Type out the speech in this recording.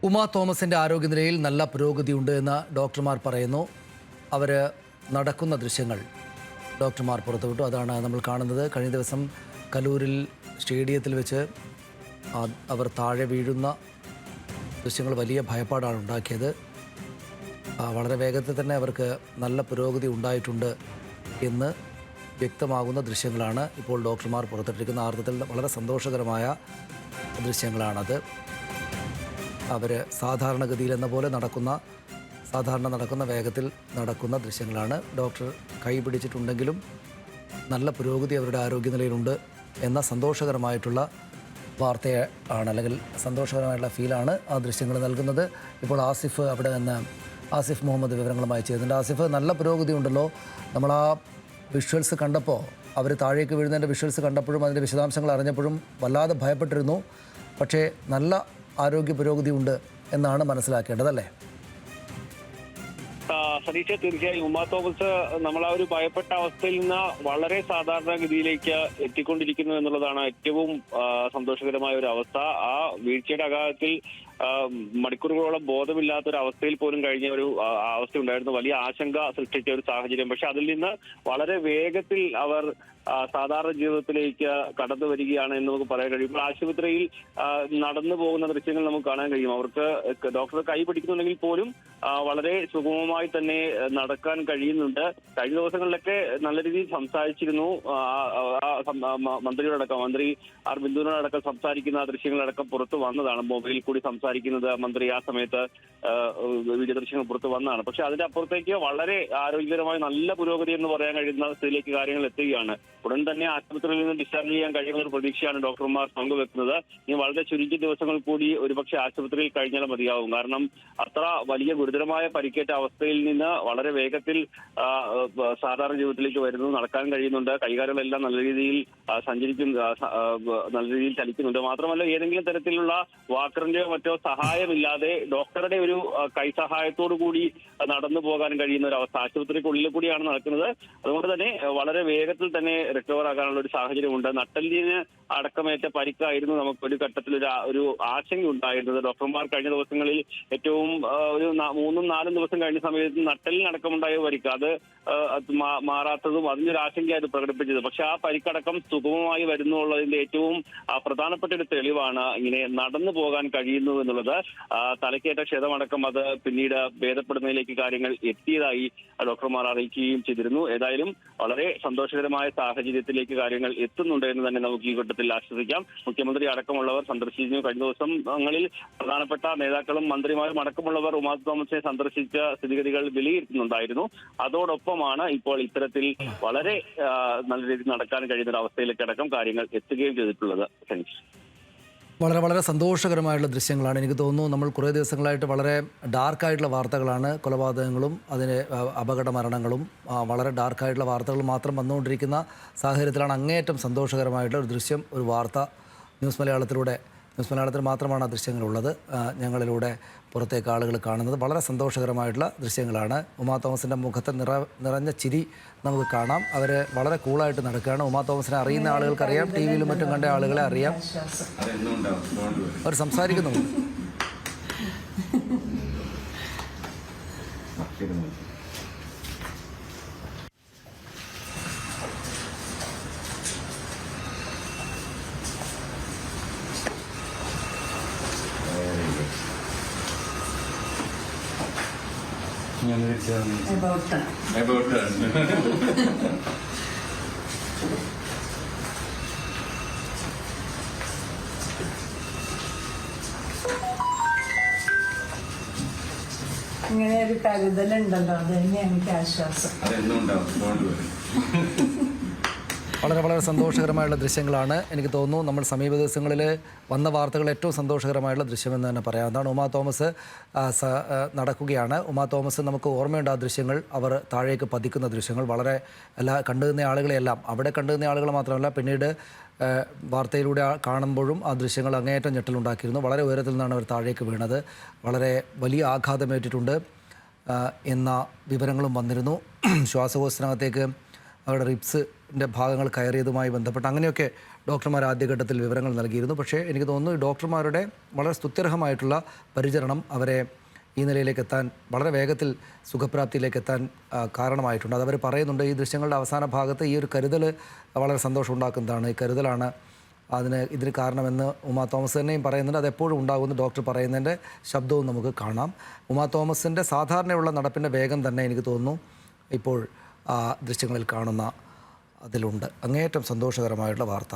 ഉമാ തോമസിൻ്റെ ആരോഗ്യനിലയിൽ നല്ല പുരോഗതിയുണ്ട് എന്ന് ഡോക്ടർമാർ പറയുന്നു. അവർ നടക്കുന്ന ദൃശ്യങ്ങൾ ഡോക്ടർമാർ പുറത്തുവിട്ടു. അതാണ് നമ്മൾ കാണുന്നത്. കഴിഞ്ഞ ദിവസം കലൂരിൽ സ്റ്റേഡിയത്തിൽ വെച്ച് അവർ താഴെ വീഴുന്ന ദൃശ്യങ്ങൾ വലിയ ഭയപ്പാടാണ് ഉണ്ടാക്കിയത്. വളരെ വേഗത്തിൽ തന്നെ അവർക്ക് നല്ല പുരോഗതി ഉണ്ടായിട്ടുണ്ട് എന്ന് വ്യക്തമാകുന്ന ദൃശ്യങ്ങളാണ് ഇപ്പോൾ ഡോക്ടർമാർ പുറത്തിട്ടിരിക്കുന്ന. അർത്ഥത്തിൽ വളരെ സന്തോഷകരമായ ദൃശ്യങ്ങളാണത്. അവർ സാധാരണഗതിയിൽ എന്ന പോലെ നടക്കുന്ന വേഗത്തിൽ നടക്കുന്ന ദൃശ്യങ്ങളാണ്. ഡോക്ടർ കൈ പിടിച്ചിട്ടുണ്ടെങ്കിലും നല്ല പുരോഗതി അവരുടെ ആരോഗ്യനിലയിലുണ്ട് എന്ന സന്തോഷകരമായിട്ടുള്ള വാർത്തയാണ്, അല്ലെങ്കിൽ സന്തോഷകരമായിട്ടുള്ള ഫീലാണ് ആ ദൃശ്യങ്ങൾ നൽകുന്നത്. ഇപ്പോൾ ആസിഫ് മുഹമ്മദ് വിവരങ്ങളുമായി ചേരുന്നുണ്ട്. ആസിഫ്, നല്ല പുരോഗതി ഉണ്ടല്ലോ. നമ്മൾ ആ വിഷ്വൽസ് കണ്ടപ്പോൾ, അവർ താഴേക്ക് വീഴുന്നതിൻ്റെ വിഷ്വൽസ് കണ്ടപ്പോഴും അതിൻ്റെ വിശദാംശങ്ങൾ അറിഞ്ഞപ്പോഴും വല്ലാതെ ഭയപ്പെട്ടിരുന്നു. പക്ഷേ നല്ല ആരോഗ്യ പുരോഗതി ഉണ്ട് എന്നാണ് മനസ്സിലാക്കേണ്ടതല്ലേ? സതീഷ, തീർച്ചയായും ഉമാ തോമസ് നമ്മൾ ആ ഒരു ഭയപ്പെട്ട അവസ്ഥയിൽ നിന്ന് വളരെ സാധാരണഗതിയിലേക്ക് എത്തിക്കൊണ്ടിരിക്കുന്നു എന്നുള്ളതാണ് ഏറ്റവും സന്തോഷകരമായ ഒരു അവസ്ഥ. ആ വീഴ്ചയുടെ ആഘാതത്തിൽ മണിക്കൂറുകളോളം ബോധമില്ലാത്തൊരു അവസ്ഥയിൽ പോലും കഴിഞ്ഞ ഒരു അവസ്ഥ ഉണ്ടായിരുന്നു. വലിയ ആശങ്ക സൃഷ്ടിച്ച ഒരു സാഹചര്യം. പക്ഷെ അതിൽ നിന്ന് വളരെ വേഗത്തിൽ അവർ സാധാരണ ജീവിതത്തിലേക്ക് കടന്നു വരികയാണ് എന്ന് നമുക്ക് പറയാൻ കഴിയും. ഇപ്പോൾ ആശുപത്രിയിൽ നടന്നു പോകുന്ന ദൃശ്യങ്ങൾ നമുക്ക് കാണാൻ കഴിയും. അവർക്ക് ഡോക്ടറെ കൈ പിടിക്കുന്നുണ്ടെങ്കിൽ പോലും വളരെ സുഗമമായി തന്നെ നടക്കാൻ കഴിയുന്നുണ്ട്. കഴിഞ്ഞ ദിവസങ്ങളിലൊക്കെ നല്ല രീതിയിൽ സംസാരിച്ചിരുന്നു. മന്ത്രി ആർ ബിന്ദുവിനോടക്കം സംസാരിക്കുന്ന ദൃശ്യങ്ങളടക്കം പുറത്തു വന്നതാണ്. മൊബൈലിൽ കൂടി സംസാരിക്കുന്നത് മന്ത്രി ആ സമയത്ത് വീഡിയോ ദൃശ്യങ്ങൾ പുറത്തു വന്നതാണ്. പക്ഷെ അതിന്റെ അപ്പുറത്തേക്ക് വളരെ ആരോഗ്യകരമായ നല്ല പുരോഗതി എന്ന് പറയാൻ കഴിയുന്ന സ്ഥിതിയിലേക്ക് കാര്യങ്ങൾ എത്തുകയാണ്. ഉടൻ തന്നെ ആശുപത്രിയിൽ നിന്ന് ഡിസ്ചാർജ് ചെയ്യാൻ കഴിയുന്ന ഒരു പ്രതീക്ഷയാണ് ഡോക്ടർമാർ പങ്കുവെക്കുന്നത്. ഇനി വളരെ ചുരുങ്ങിയ ദിവസങ്ങൾ കൂടി ഒരുപക്ഷെ ആശുപത്രിയിൽ കഴിഞ്ഞാൽ മതിയാവും. കാരണം അത്ര വലിയ ഗുരുതരമായ പരിക്കേറ്റ അവസ്ഥയിൽ നിന്ന് വളരെ വേഗത്തിൽ സാധാരണ ജീവിതത്തിലേക്ക് വരുന്നു, നടക്കാൻ കഴിയുന്നുണ്ട്. കൈകാലുകളെല്ലാം നല്ല രീതിയിൽ നല്ല രീതിയിൽ ചലിക്കുന്നുണ്ട്. മാത്രമല്ല, ഏതെങ്കിലും തരത്തിലുള്ള വാക്കറിന്റെയോ മറ്റോ സഹായമില്ലാതെ ഡോക്ടറുടെ ഒരു കൈസഹായത്തോടു കൂടി നടന്നു പോകാൻ കഴിയുന്ന ഒരു അവസ്ഥ. ആശുപത്രിക്കുള്ളിൽ കൂടിയാണ് നടക്കുന്നത്. അതുകൊണ്ട് തന്നെ വളരെ വേഗത്തിൽ തന്നെ റിക്കവർ ആകാനുള്ള ഒരു സാഹചര്യമുണ്ട്. നട്ടെല്ലിന് അടക്കമേറ്റ പരിക്കായിരുന്നു നമുക്കൊരു ഘട്ടത്തിൽ ഒരു ആശങ്ക ഉണ്ടായിരുന്നത്. ഡോക്ടർമാർ കഴിഞ്ഞ ദിവസങ്ങളിൽ ഏറ്റവും ഒരു 3-4 ദിവസം കഴിഞ്ഞ സമയത്ത് നട്ടെല്ലിനടക്കമുണ്ടായ പരിക്ക് അത് മാറാത്തതും അതിനൊരു ആശങ്കയായിട്ട് പ്രകടിപ്പിച്ചത്. പക്ഷെ ആ പരിക്കടക്കം സുഗമമായി വരുന്നുള്ളതിന്റെ ഏറ്റവും പ്രധാനപ്പെട്ട ഒരു തെളിവാണ് ഇങ്ങനെ നടന്നു പോകാൻ കഴിയുന്നു എന്നുള്ളത്. തലക്കേറ്റ ക്ഷതമടക്കം അത് പിന്നീട് ഭേദപ്പെടുന്നതിലേക്ക് കാര്യങ്ങൾ എത്തിയതായി ഡോക്ടർമാർ അറിയിക്കുകയും ചെയ്തിരുന്നു. ഏതായാലും വളരെ സന്തോഷകരമായ സാഹചര്യത്തിലേക്ക് കാര്യങ്ങൾ എത്തുന്നുണ്ട് എന്ന് തന്നെ നമുക്ക് ഈ ഘട്ടത്തിൽ ആശ്വസിക്കാം. മുഖ്യമന്ത്രി അടക്കമുള്ളവർ സന്ദർശിച്ചു. കഴിഞ്ഞ ദിവസങ്ങളിൽ പ്രധാനപ്പെട്ട നേതാക്കളും മന്ത്രിമാരും അടക്കമുള്ളവർ ഉമാ തോമസിനെ സന്ദർശിച്ച സ്ഥിതിഗതികൾ വിലയിരുത്തുന്നുണ്ടായിരുന്നു. അതോടൊപ്പമാണ് ഇപ്പോൾ ഇത്തരത്തിൽ വളരെ നല്ല രീതിയിൽ നടക്കാൻ കഴിയുന്ന ഒരു അവസ്ഥയിലേക്ക് അടക്കം കാര്യങ്ങൾ എത്തുകയും ചെയ്തിട്ടുള്ളത്. വളരെ വളരെ സന്തോഷകരമായിട്ടുള്ള ദൃശ്യങ്ങളാണ്. എനിക്ക് തോന്നുന്നു നമ്മൾ കുറേ ദിവസങ്ങളായിട്ട് വളരെ ഡാർക്കായിട്ടുള്ള വാർത്തകളാണ്, കൊലപാതകങ്ങളും അതിന് അപകട മരണങ്ങളും വളരെ ഡാർക്കായിട്ടുള്ള വാർത്തകൾ മാത്രം വന്നുകൊണ്ടിരിക്കുന്ന സാഹചര്യത്തിലാണ് അങ്ങേയറ്റം സന്തോഷകരമായിട്ടുള്ള ഒരു ദൃശ്യം, ഒരു വാർത്ത ന്യൂസ് മലയാളത്തിൽ മാത്രമാണ് ആ ദൃശ്യങ്ങളുള്ളത്. ഞങ്ങളിലൂടെ പുറത്തേക്ക് ആളുകൾ കാണുന്നത് വളരെ സന്തോഷകരമായിട്ടുള്ള ദൃശ്യങ്ങളാണ്. ഉമാ തോമസിൻ്റെ മുഖത്ത് നിറഞ്ഞ ചിരി നമുക്ക് കാണാം. അവർ വളരെ കൂളായിട്ട് നടക്കുകയാണ്. ഉമാ തോമസിനെ അറിയുന്ന ആളുകൾക്കറിയാം, ടി വിയിലും മറ്റും കണ്ട ആളുകളെ അറിയാം. അവർ സംസാരിക്കുന്നുണ്ട്. About that. ഇങ്ങനെ ഒരു കരുതലുണ്ടല്ലോ, അത് തന്നെ എനിക്ക് ആശ്വാസം. വളരെ വളരെ സന്തോഷകരമായുള്ള ദൃശ്യങ്ങളാണ്. എനിക്ക് തോന്നുന്നു നമ്മൾ സമീപ ദിവസങ്ങളിൽ വന്ന വാർത്തകൾ ഏറ്റവും സന്തോഷകരമായുള്ള ദൃശ്യമെന്ന് തന്നെ പറയാം. അതാണ് ഉമാ തോമസ് നടക്കുകയാണ്. ഉമാ തോമസ് നമുക്ക് ഓർമ്മയുണ്ട് ആ ദൃശ്യങ്ങൾ, അവർ താഴേക്ക് പതിക്കുന്ന ദൃശ്യങ്ങൾ. വളരെ കണ്ടുനിന്ന ആളുകളെയെല്ലാം, അവിടെ കണ്ടുനിന്ന ആളുകൾ മാത്രമല്ല, പിന്നീട് വാർത്തയിലൂടെ കാണുമ്പോഴും ആ ദൃശ്യങ്ങൾ അങ്ങേയറ്റം ഞെട്ടലുണ്ടാക്കിയിരുന്നു. വളരെ ഉയരത്തിൽ നിന്നാണ് അവർ താഴേക്ക് വീണത്. വളരെ വലിയ ആഘാതമേറ്റിട്ടുണ്ട് എന്ന വിവരങ്ങളും വന്നിരുന്നു. ശ്വാസകോശത്തിനകത്തേക്ക് അവരുടെ റിബ്സിൻ്റെ ഭാഗങ്ങൾ കയറിയതുമായി ബന്ധപ്പെട്ട് അങ്ങനെയൊക്കെ ഡോക്ടർമാർ ആദ്യഘട്ടത്തിൽ വിവരങ്ങൾ നൽകിയിരുന്നു. പക്ഷേ എനിക്ക് തോന്നുന്നു ഈ ഡോക്ടർമാരുടെ വളരെ സ്തുത്യർഹമായിട്ടുള്ള പരിചരണം അവരെ ഈ നിലയിലേക്ക് എത്താൻ, വളരെ വേഗത്തിൽ സുഖപ്രാപ്തിയിലേക്ക് എത്താൻ കാരണമായിട്ടുണ്ട്. അതവർ പറയുന്നുണ്ട്. ഈ ദൃശ്യങ്ങളുടെ അവസാന ഭാഗത്ത് ഈ ഒരു കരുതൽ വളരെ സന്തോഷമുണ്ടാക്കുന്നതാണ്. ഈ കരുതലാണ് ഇതിന് കാരണമെന്ന് ഉമാ തോമസ് തന്നെയും പറയുന്നുണ്ട്. അതെപ്പോഴും ഉണ്ടാകുമെന്ന് ഡോക്ടർ പറയുന്നതിൻ്റെ ശബ്ദവും നമുക്ക് കാണാം. ഉമാ തോമസിൻ്റെ സാധാരണയുള്ള നടപ്പിൻ്റെ വേഗം തന്നെ എനിക്ക് തോന്നുന്നു ഇപ്പോൾ ദൃശ്യങ്ങളിൽ കാണുന്ന അതിലുണ്ട്. അങ്ങേയറ്റം സന്തോഷകരമായിട്ടുള്ള വാർത്ത.